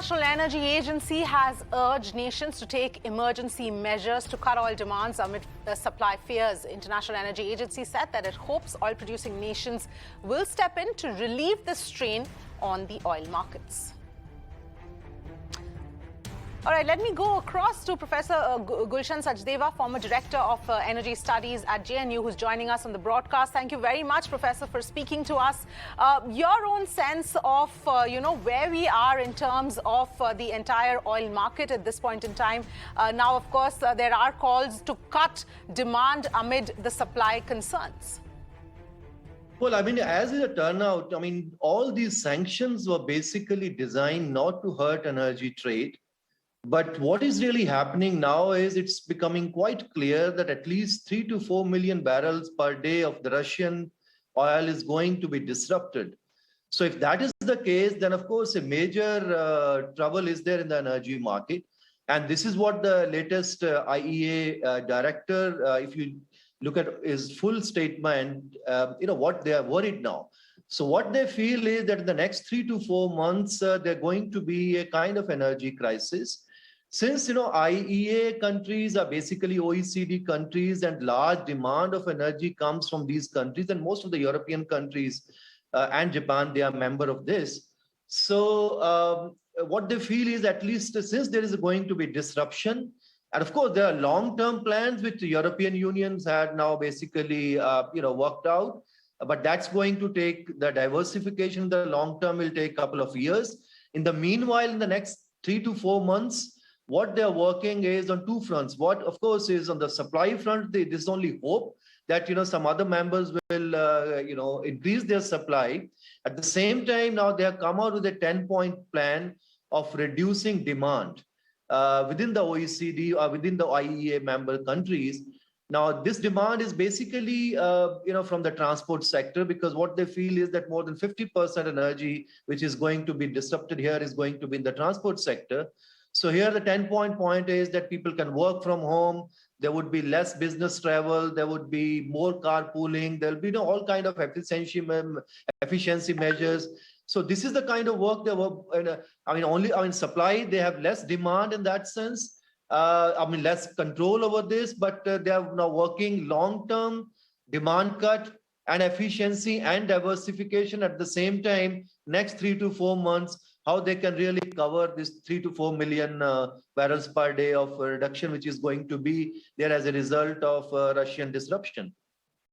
International Energy Agency has urged nations to take emergency measures to cut oil demands amid supply fears. International Energy Agency said that it hopes oil-producing nations will step in to relieve the strain on the oil markets. All right, let me go across to Professor Gulshan Sachdeva, former Director of Energy Studies at JNU, who's joining us on the broadcast. Thank you very much, Professor, for speaking to us. Your own sense of, where we are in terms of the entire oil market at this point in time. Now, of course, there are calls to cut demand amid the supply concerns. Well, as a turnout, all these sanctions were basically designed not to hurt energy trade. But what is really happening now is it's becoming quite clear that at least 3 to 4 million barrels per day of the Russian oil is going to be disrupted. So if that is the case, then of course a major trouble is there in the energy market. And this is what the latest IEA director, if you look at his full statement, what they are worried now. So what they feel is that in the next 3 to 4 months, they're going to be a kind of energy crisis. Since, IEA countries are basically OECD countries and large demand of energy comes from these countries, and most of the European countries and Japan, they are member of this. So what they feel is, at least since there is going to be disruption, and of course, there are long-term plans which the European unions had now basically, worked out. But that's going to take the diversification. The long-term will take a couple of years. In the meanwhile, in the next 3 to 4 months, what they're working is on two fronts. What, of course, is on the supply front, this only hope that, some other members will, increase their supply. At the same time, now they have come out with a 10-point plan of reducing demand within the OECD or within the IEA member countries. Now, this demand is basically, from the transport sector, because what they feel is that more than 50% energy, which is going to be disrupted here, is going to be in the transport sector. So here the 10-point is that people can work from home. There would be less business travel. There would be more carpooling. There'll be all kind of efficiency measures. So this is the kind of work they work. Supply, they have less demand in that sense. Less control over this, but they are now working long-term demand cut and efficiency and diversification at the same time. Next 3 to 4 months, how they can really cover this 3 to 4 million barrels per day of reduction, which is going to be there as a result of Russian disruption.